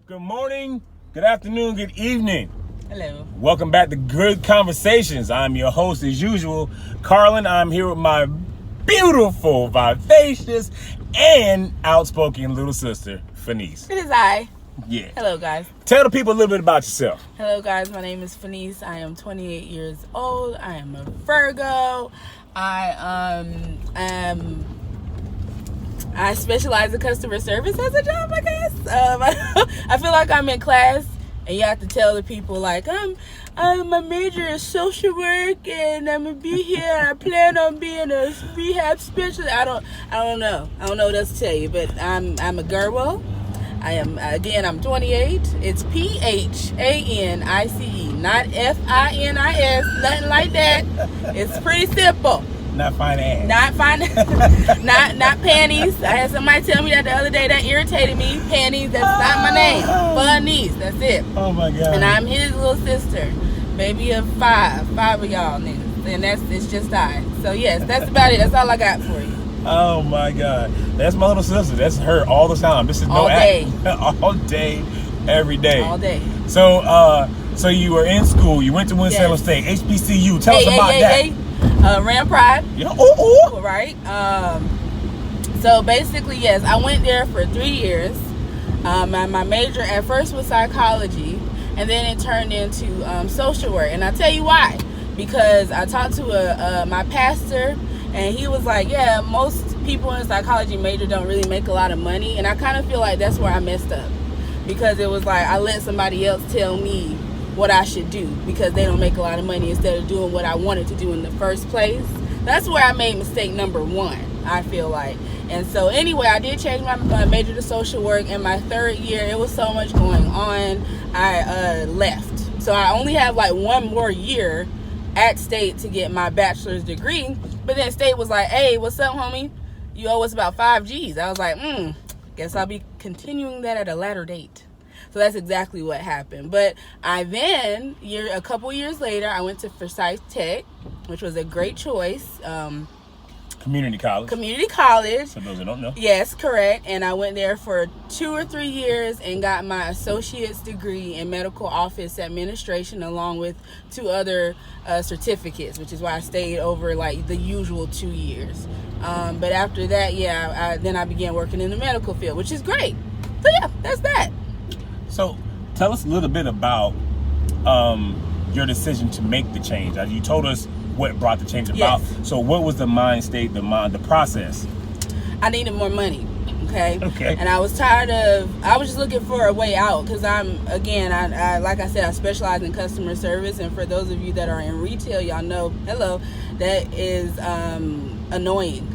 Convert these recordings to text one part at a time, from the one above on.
Good morning, good afternoon, good evening. Hello. Welcome back to Good Conversations. I'm your host as usual, Carlin. I'm here with my beautiful, vivacious, and outspoken little sister, Fanice. It is I. Yeah. Hello, guys. Tell the people a little bit about yourself. Hello, guys. My name is Fanice. I am 28 years old. I am a Virgo. I specialize in customer service as a job, I guess. I feel like I'm in class and you have to tell the people like, my major is social work and I'm gonna be here. I plan on being a rehab specialist. I don't know. I don't know what else to tell you, but I'm a girl. I'm 28. It's PHANICE, not FINIS, nothing like that. It's pretty simple. Not fine ass. Not panties. I had somebody tell me that the other day that irritated me. Panties, that's not my name. Funnies, that's it. Oh my God. And I'm his little sister. Baby of five of y'all niggas. And it's just I. So yes, that's about it. That's all I got for you. Oh my God. That's my little sister. That's her all the time. This is no all day. All day, every day. All day. So you were in school. You went to Winston-Salem State, HBCU. Tell us about that. Ram Pride. Yeah. Ooh. Right. So basically, yes, I went there for 3 years. My major at first was psychology, and then it turned into social work. And I'll tell you why. Because I talked to my pastor, and he was like, yeah, most people in psychology major don't really make a lot of money. And I kind of feel like that's where I messed up. Because it was like I let somebody else tell me what I should do because they don't make a lot of money instead of doing what I wanted to do in the first place. That's where I made mistake number one, I feel like. And so anyway, I did change my major to social work. In my third year, it was so much going on, I left. So I only have like one more year at State to get my bachelor's degree. But then State was like, hey, what's up, homie? You owe us about 5 G's. I was like, guess I'll be continuing that at a later date. So that's exactly what happened. But a couple years later, I went to Forsyth Tech, which was a great choice. Community college. For those who don't know. Yes, correct. And I went there for 2 or 3 years and got my associate's degree in medical office administration along with 2 other certificates, which is why I stayed over like the usual 2 years. But after that, then I began working in the medical field, which is great. So yeah, that's that. So tell us a little bit about your decision to make the change. You told us what brought the change about. Yes. So what was the mind state, the process? I needed more money. Okay. And I was just looking for a way out because I like I said, I specialize in customer service. And for those of you that are in retail, y'all know, that is annoying.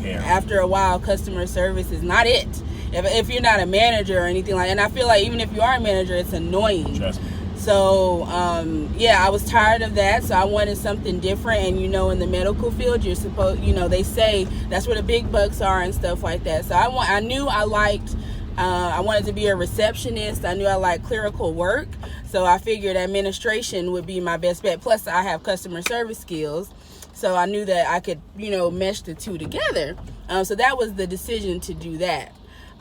Yeah. After a while, customer service is not it. If you're not a manager or anything like that. And I feel like even if you are a manager, it's annoying. Trust me. So, I was tired of that. So I wanted something different. And, in the medical field, you're supposed, they say that's where the big bucks are and stuff like that. So I knew I liked, I wanted to be a receptionist. I knew I liked clerical work. So I figured administration would be my best bet. Plus, I have customer service skills. So I knew that I could, mesh the two together. So that was the decision to do that.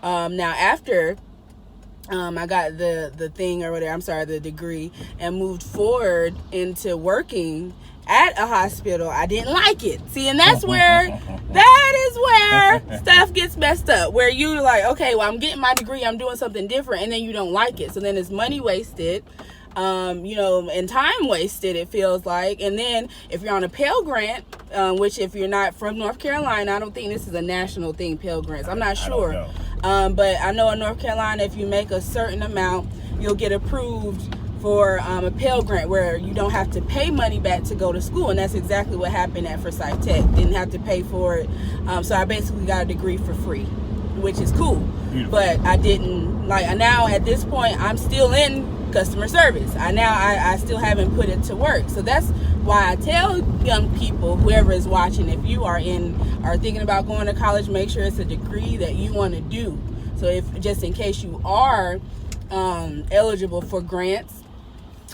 Now, after I got the thing or whatever, the degree, and moved forward into working at a hospital, I didn't like it. See, and that is where stuff gets messed up. Where you like, okay, well, I'm getting my degree, I'm doing something different, and then you don't like it. So then it's money wasted, and time wasted, it feels like. And then if you're on a Pell Grant, which if you're not from North Carolina, I don't think this is a national thing, Pell Grants. I'm not sure. But I know in North Carolina, if you make a certain amount, you'll get approved for a Pell Grant where you don't have to pay money back to go to school. And that's exactly what happened at Forsyth Tech. Didn't have to pay for it. So I basically got a degree for free, which is cool. Beautiful. But I didn't now at this point, I'm still in customer service. I still haven't put it to work. So that's why I tell young people, whoever is watching, if you are thinking about going to college, make sure it's a degree that you want to do. So if just in case you are eligible for grants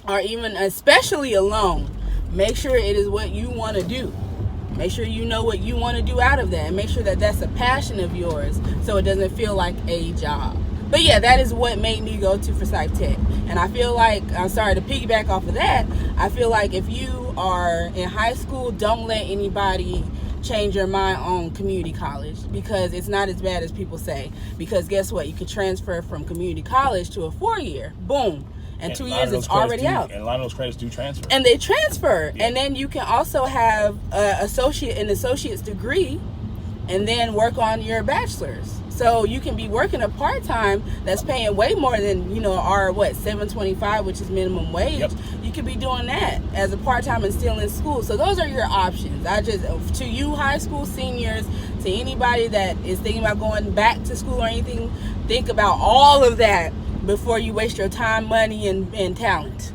or even especially a loan, make sure it is what you want to do. Make sure you know what you want to do out of that, and make sure that that's a passion of yours so it doesn't feel like a job. But yeah, that is what made me go to Forsyth Tech. And I feel like, I'm sorry to piggyback off of that, I feel like if you are in high school, don't let anybody change your mind on community college, because it's not as bad as people say. Because guess what? You could transfer from community college to a 4-year. Boom. And 2 years it's already out. And a lot of those credits do transfer. And they transfer. Yeah. And then you can also have an associate's degree and then work on your bachelor's. So you can be working a part-time that's paying way more than, our $7.25, which is minimum wage. Yep. You could be doing that as a part-time and still in school. So those are your options. To you high school seniors, to anybody that is thinking about going back to school or anything, think about all of that before you waste your time, money, and talent.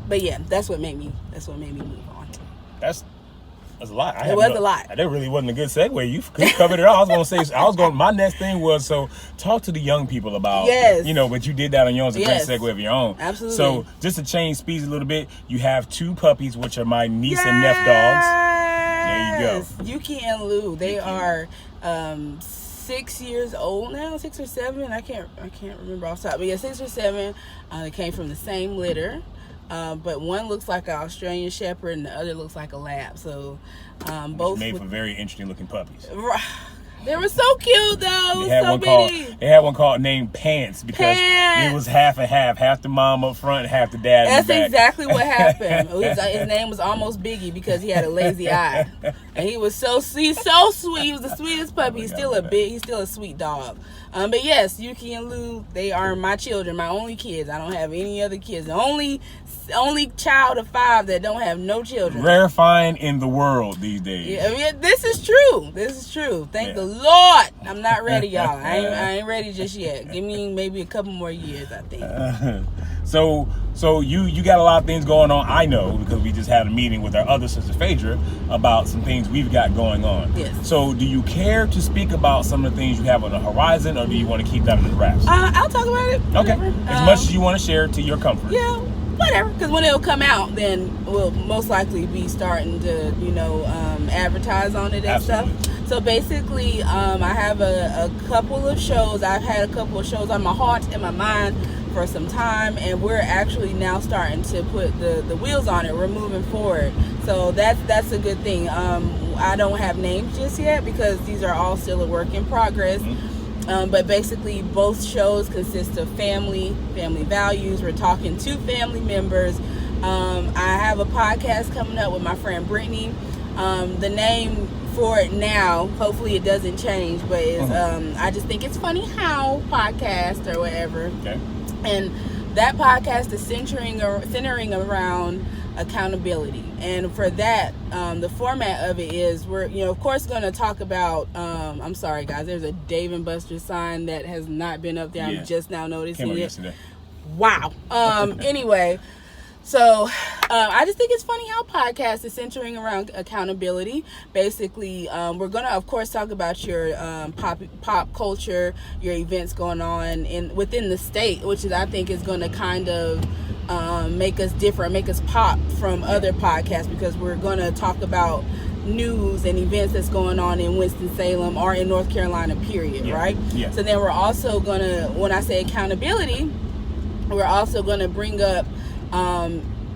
But yeah, that's what made me move on. That's a lot. It was a lot. That really wasn't a good segue. You covered it all. My next thing was, talk to the young people about, but you did that on yours, a great segue of your own. Absolutely. So just to change speeds a little bit, you have 2 puppies, which are my niece and nephew dogs. There you go. Yuki and Lou. They are 6 years old now, 6 or 7. I can't remember off the top, but yeah, 6 or 7. They came from the same litter. But one looks like an Australian Shepherd and the other looks like a Lab. So both made for very interesting looking puppies. They were so cute though. They had one called named Pants because it was half and half the mom up front and half the dad. That's exactly what happened. His name was almost Biggie because he had a lazy eye, and he was so sweet. He was the sweetest puppy. He's still a sweet dog. But yes, Yuki and Lou, they are my children, my only kids. I don't have any other kids. The only child of 5 that don't have no children. Rare find in the world these days. Yeah, this is true. Thank the Lord. I'm not ready, y'all. I ain't ready just yet. Give me maybe a couple more years, I think. So you got a lot of things going on. I know because we just had a meeting with our other sister Phaedra about some things we've got going on. Yes. So do you care to speak about some of the things you have on the horizon, or do you want to keep that in the wraps? I'll talk about it. Okay. As much as you want to share to your comfort. Yeah. Whatever, because when it'll come out, then we'll most likely be starting to, advertise on it and Absolutely. stuff. So basically, I have a couple of shows. I've had a couple of shows on my heart and my mind for some time, and we're actually now starting to put the wheels on it. We're moving forward. So that's a good thing. I don't have names just yet because these are all still a work in progress. Mm-hmm. But basically, both shows consist of family values. We're talking to family members. I have a podcast coming up with my friend Brittany. The name for it now, hopefully it doesn't change, but it's, I just think it's funny how podcast or whatever. Okay. And that podcast is centering around accountability, and for that the format of it is we're of course going to talk about I'm sorry guys, there's a Dave & Buster's sign that has not been up there. I'm just now noticing it yesterday. Wow. Anyway, so I just think it's funny how podcast is centering around accountability. Basically, we're gonna of course talk about your pop culture, your events going on within the state, which is I think is going to kind of make us different, make us pop from other podcasts, because we're going to talk about news and events that's going on in Winston-Salem or in North Carolina, period, right? Yeah. So then we're also going to, when I say accountability, we're also going to bring up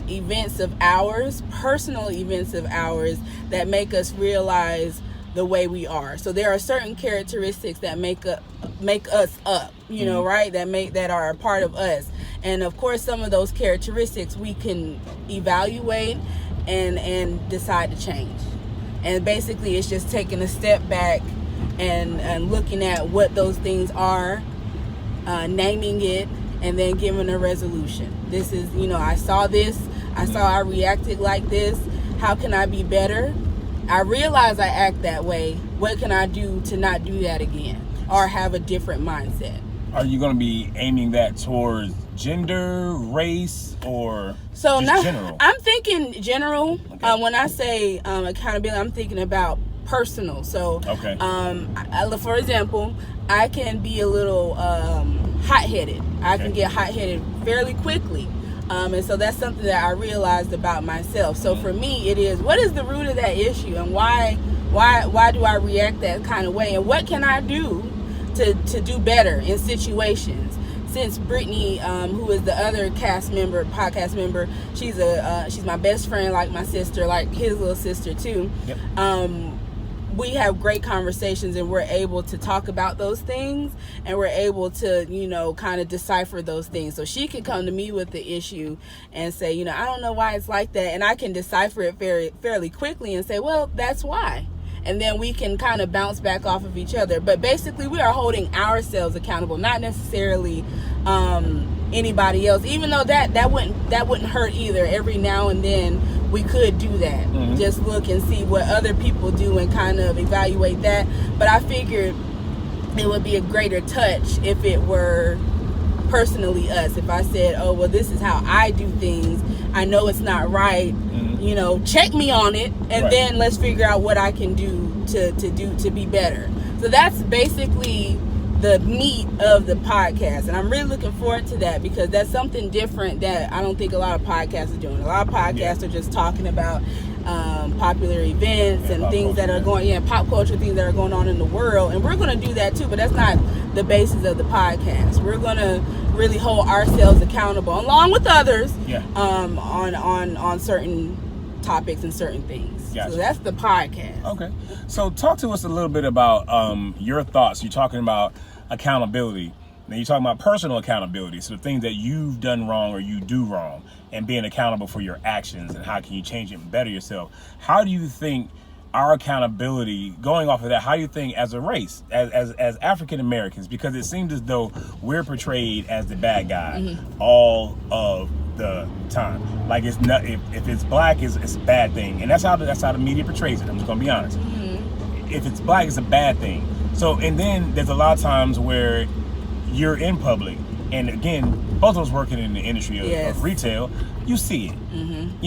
events of ours, personal events of ours that make us realize the way we are. So there are certain characteristics that make us up, right? That are a part of us. And of course, some of those characteristics we can evaluate and decide to change. And basically, it's just taking a step back and looking at what those things are, naming it, and then giving a resolution. This is, I saw this. I reacted like this. How can I be better? I realize I act that way. What can I do to not do that again or have a different mindset? Are you going to be aiming that towards gender, race, or so just general? I'm thinking general. Okay. When I say accountability, I'm thinking about personal. So, okay. For example, I can be a little hot-headed. I can get hot-headed fairly quickly. And so that's something that I realized about myself. So for me, it is, what is the root of that issue, and why do I react that kind of way, and what can I do to do better in situations? instance, Brittany, who is the other podcast member, she's my best friend, like my sister, like his little sister too. Yep. We have great conversations, and we're able to talk about those things, and we're able to, kind of decipher those things. So she can come to me with the issue and say, I don't know why it's like that, and I can decipher it fairly quickly and say, well, that's why. And then we can kind of bounce back off of each other. But basically, we are holding ourselves accountable, not necessarily anybody else. Even though that wouldn't hurt either. Every now and then we could do that. Mm-hmm. Just look and see what other people do and kind of evaluate that. But I figured it would be a greater touch if it were personally us. If I said, oh, well, this is how I do things. I know it's not right. Mm-hmm. Check me on it, and right. Then let's figure out what I can do to be better. So that's basically the meat of the podcast, and I'm really looking forward to that, because that's something different that I don't think a lot of podcasts are doing. A lot of podcasts are just talking about popular events and things that are pop culture things that are going on in the world, and we're going to do that too, but that's not the basis of the podcast. We're going to really hold ourselves accountable along with others on certain topics and certain things. Gotcha. So that's the podcast. Okay. So talk to us a little bit about your thoughts. You're talking about accountability. Now you're talking about personal accountability. So the things that you've done wrong or you do wrong, and being accountable for your actions, and how can you change it and better yourself. How do you think our accountability, going off of that, how do you think as a race, as African Americans, because it seems as though we're portrayed as the bad guy mm-hmm. all of the time. Like it's not, if it's black, it's a bad thing, and that's how the media portrays it. I'm just gonna be honest. Mm-hmm. If it's black, it's a bad thing. So, and then there's a lot of times where you're in public, and again, both of us working in the industry of retail, you see it, mm-hmm.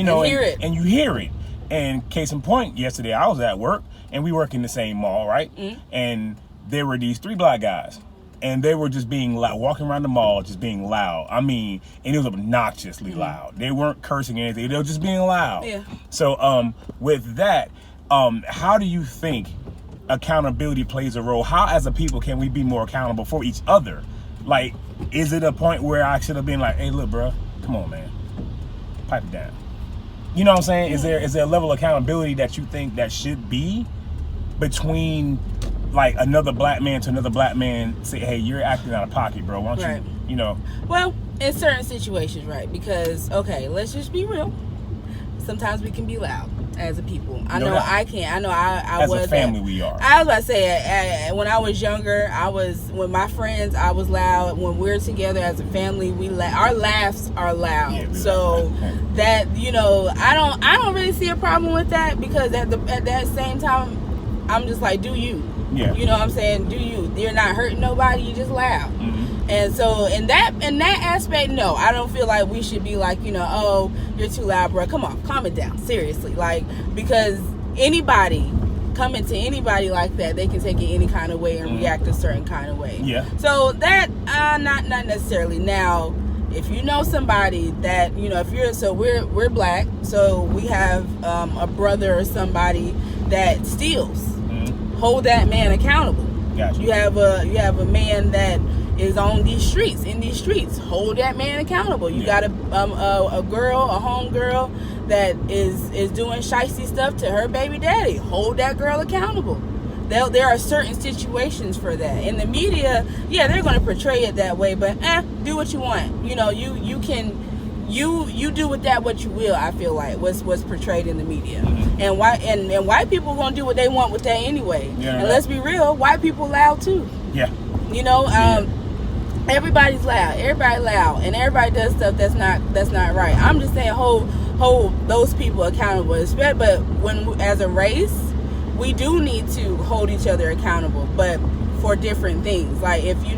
And you hear it. And case in point, yesterday I was at work, and we work in the same mall, right? Mm-hmm. And there were these 3 black guys. And they were just being loud, walking around the mall, just being loud. I mean, and it was obnoxiously mm-hmm. loud. They weren't cursing or anything. They were just being loud. Yeah. So with that, how do you think accountability plays a role? How, as a people, can we be more accountable for each other? Like, is it a point where I should have been like, hey, look, bro, come on, man. Pipe it down. You know what I'm saying? Mm-hmm. Is there a level of accountability that you think that should be between, like, another black man to another black man, say, hey, you're acting out of pocket, bro. Why don't you. Well, in certain situations, right? Because, okay, let's just be real. Sometimes we can be loud as a people. I know I can. I know I was. As a family, we are. I was about to say, when I was younger, with my friends, I was loud. When we're together as a family, our laughs are loud. Yeah, so that, I don't really see a problem with that, because at that same time, I'm just like, do you? Yeah. You know what I'm saying? Do you? You're not hurting nobody. You just loud. Mm-hmm. And so in that aspect, no, I don't feel like we should be like, oh, you're too loud, bro. Come on, calm it down. Seriously, like, because anybody coming to anybody like that, they can take it any kind of way and react a certain kind of way. Yeah. So that not necessarily. Now, if you know somebody that we're black, so we have a brother or somebody that steals. Hold that man accountable. Gotcha. You have a man that is in these streets. Hold that man accountable. You got a home girl that is doing shicey stuff to her baby daddy. Hold that girl accountable. There are certain situations for that. In the media, they're going to portray it that way, but do what you want. You can. You do with that what you will. I feel like what's portrayed in the media, mm-hmm. and white people gonna do what they want with that anyway. Yeah, and let's be real, white people loud too. Yeah. Everybody's loud. Everybody loud, and everybody does stuff that's not right. I'm just saying, hold those people accountable. But when as a race, we do need to hold each other accountable, but for different things. Like if you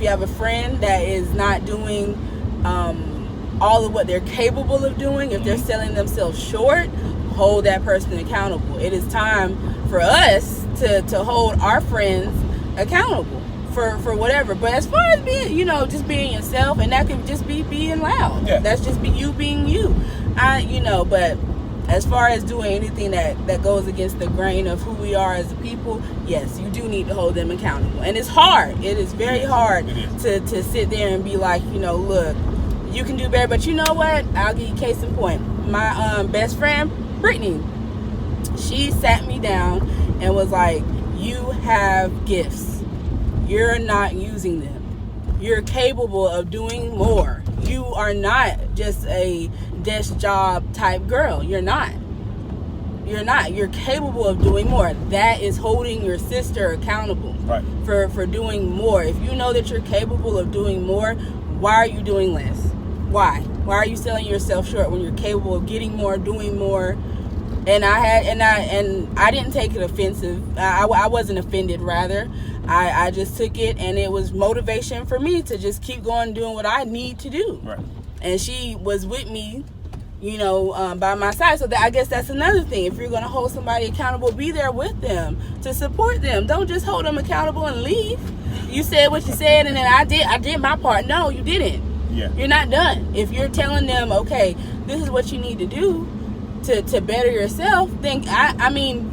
have a friend that is not doing all of what they're capable of doing, if they're selling themselves short, hold that person accountable. It is time for us to hold our friends accountable for whatever. But as far as being, just being yourself, and that could just be being loud. Yeah. That's just you being you. But as far as doing anything that goes against the grain of who we are as a people, yes, you do need to hold them accountable. And it's hard. It is very hard to sit there and be like, look, you can do better. But you know what? I'll give you case in point. My best friend, Brittany, she sat me down and was like, you have gifts. You're not using them. You're capable of doing more. You are not just a desk job type girl. You're not. You're capable of doing more. That is holding your sister accountable for doing more. If you know that you're capable of doing more, why are you doing less? Why are you selling yourself short when you're capable of getting more, doing more? And I didn't take it offensive. I wasn't offended, rather. I just took it, and it was motivation for me to just keep going doing what I need to do. Right. And she was with me, by my side. So I guess that's another thing. If you're going to hold somebody accountable, be there with them to support them. Don't just hold them accountable and leave. You said what you said, and then I did my part. No, you didn't. Yeah. You're not done. If you're telling them, okay, this is what you need to do to better yourself, then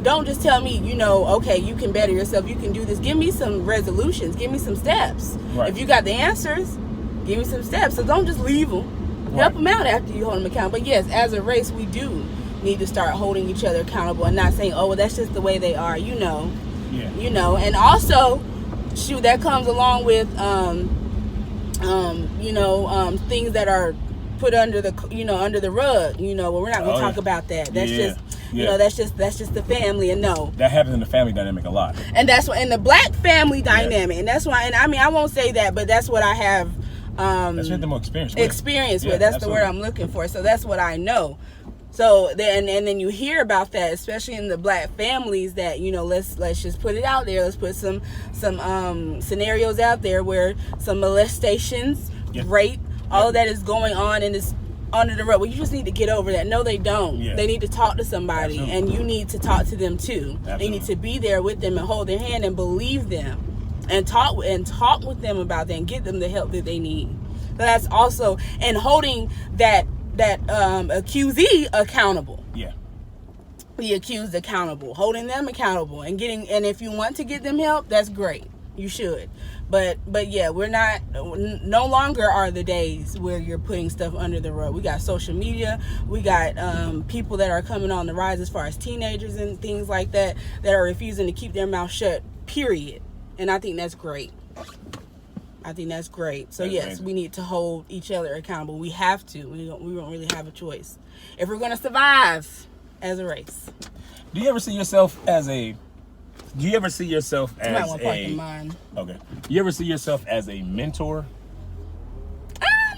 don't just tell me, okay, you can better yourself, you can do this. Give me some resolutions, give me some steps. Right. If you got the answers, give me some steps. So don't just leave them. Right. Help them out after you hold them accountable. But yes, as a race, we do need to start holding each other accountable and not saying, oh, well, that's just the way they are, Yeah. And also, shoot, that comes along with things that are put under the rug, well, we're not going to talk about that. That's that's just the family. And no, that happens in the family dynamic a lot. And that's why in the black family dynamic, and that's why, and I won't say that, but that's what I have that's what the more experience with. That's the word I'm looking for. So that's what I know. So then, and then you hear about that, especially in the black families, that let's just put it out there. Let's put some scenarios out there where some molestations, rape, all of that is going on, and it's under the rug. Well, you just need to get over that. No, they don't. Yeah. They need to talk to somebody. Absolutely. And you need to talk to them too. Absolutely. They need to be there with them and hold their hand and believe them, and talk with them about that and get them the help that they need. So that's also, and holding that accusee accountable. Yeah. The accused accountable, holding them accountable, and if you want to get them help, that's great. You should. But yeah, no longer are the days where you're putting stuff under the rug. We got social media. We got people that are coming on the rise as far as teenagers and things like that are refusing to keep their mouth shut, period. And I think that's great. So yes, amazing. We need to hold each other accountable. We have to. We don't really have a choice if we're going to survive as a race. Do you ever see yourself as a You might want to park in mine. Okay. You ever see yourself as a mentor?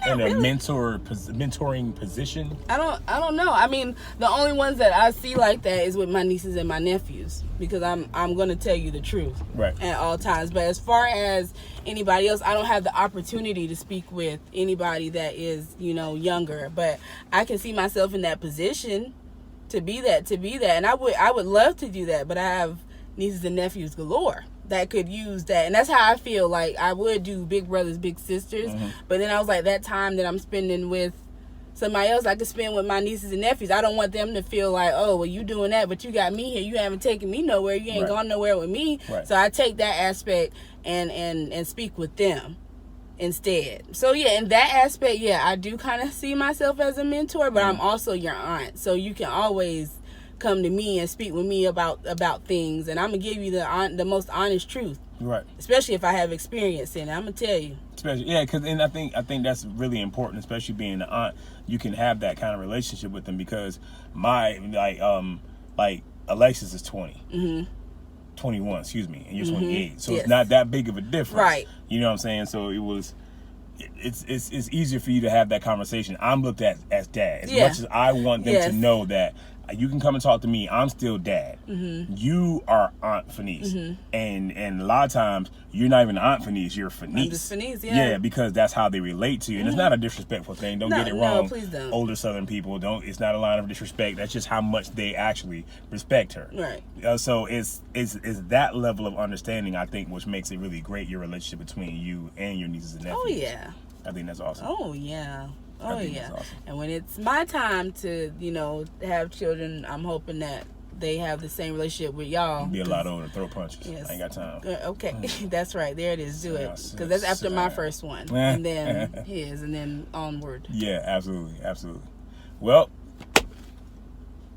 In a really. mentoring position? I don't know. I mean, the only ones that I see like that is with my nieces and my nephews, because I'm going to tell you the truth at all times. But as far as anybody else, I don't have the opportunity to speak with anybody that is, younger. But I can see myself in that position to be that. And I would love to do that, but I have nieces and nephews galore that could use that. And that's how I feel. Like, I would do big brothers, big sisters. Mm-hmm. But then I was like, that time that I'm spending with somebody else, I could spend with my nieces and nephews. I don't want them to feel like, oh, well, you doing that, but you got me here. You haven't taken me nowhere. You ain't gone nowhere with me. Right. So I take that aspect and speak with them instead. So yeah, in that aspect, yeah, I do kind of see myself as a mentor, but I'm also your aunt. So you can always come to me and speak with me about things, and I'm gonna give you the most honest truth, right? Especially if I have experience in it, I'm gonna tell you. Especially, yeah, because I think that's really important, especially being an aunt. You can have that kind of relationship with them, because my Alexis is 20, 21, excuse me, and you're 28, so it's not that big of a difference, right? You know what I'm saying? So it's easier for you to have that conversation. I'm looked at as dad as much as I want them to know that you can come and talk to me. I'm still dad. Mm-hmm. You are Aunt Fanice, and a lot of times you're not even Aunt Fanice. You're Fanice. I'm just Fanice, yeah, because that's how they relate to you, and it's not a disrespectful thing. Don't get it wrong. No, please don't. Older Southern people don't. It's not a line of disrespect. That's just how much they actually respect her. Right. So it's that level of understanding, I think, which makes it really great, your relationship between you and your nieces and nephews. Oh yeah. I think that's awesome. Oh yeah. Oh think yeah. that's awesome. And when it's my time to, have children, I'm hoping that they have the same relationship with y'all. Be a lot older, throw punches. Yes. I ain't got time. Okay, that's right. There it is. Do it, Yes, because that's after my yes. first one, and then his, and then onward. Yeah, absolutely, absolutely. Well,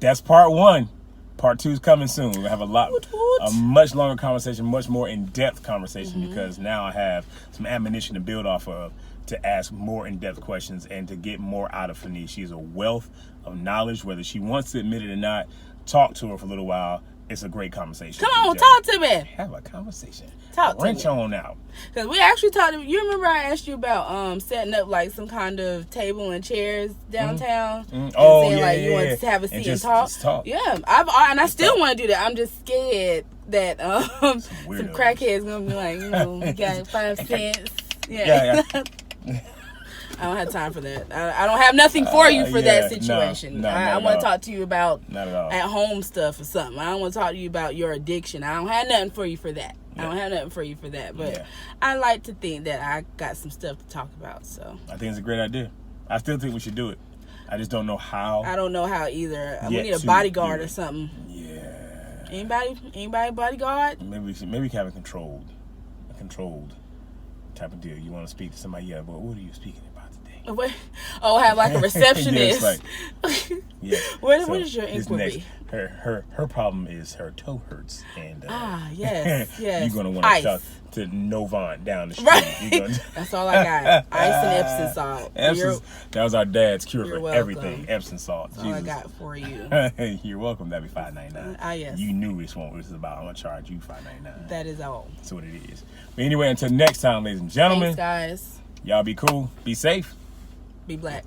that's part 1. Part 2 is coming soon. We're gonna have a much longer conversation, much more in-depth conversation, because now I have some ammunition to build off of to ask more in-depth questions and to get more out of Fanice. She's a wealth of knowledge, whether she wants to admit it or not. Talk to her for a little while. It's a great conversation. Come on, talk to me. Have a conversation. Talk to Wrench me. on out. Because we actually talked. You remember I asked you about setting up like some kind of table and chairs downtown? And Oh, saying, yeah, like, yeah, you want yeah. to have a seat and talk? Just talk. Yeah, I still want to do that. I'm just scared that some weirdos. crackheads gonna be like, we got 5 cents. Yeah. I don't have time for that. I don't have nothing for you for yeah, that situation. no, I not want at to all. talk to you about Not at all. at home stuff or something. I don't want to talk to you about your addiction. I don't have nothing for you for that. I Yeah. don't have nothing for you for that. But Yeah. I like to think that I got some stuff to talk about. So I think it's a great idea. I still think we should do it. I just don't know how. I don't know how either. We Yet need a to bodyguard do or it. something. Yeah. Anybody bodyguard? Maybe we can have a controlled type of deal. You want to speak to somebody? Yeah, but what are you speaking about today? What? Oh, have like a receptionist. Yeah, it's Yeah. What So, is your this inquiry? next- Her problem is her toe hurts, and yes. you're gonna want Ice. to talk to Novant down the street. Right. You're gonna- That's all I got. Ice and Epsom salt. That was our dad's cure You're for welcome. everything. Epsom salt. That's all I got for you. You're welcome. That'd be $5.99. Yes. You knew this one was about. I'm gonna charge you $5.99. That is all. That's what it is. But anyway, until next time, ladies and gentlemen, Thanks, guys. y'all be cool, be safe. Be black.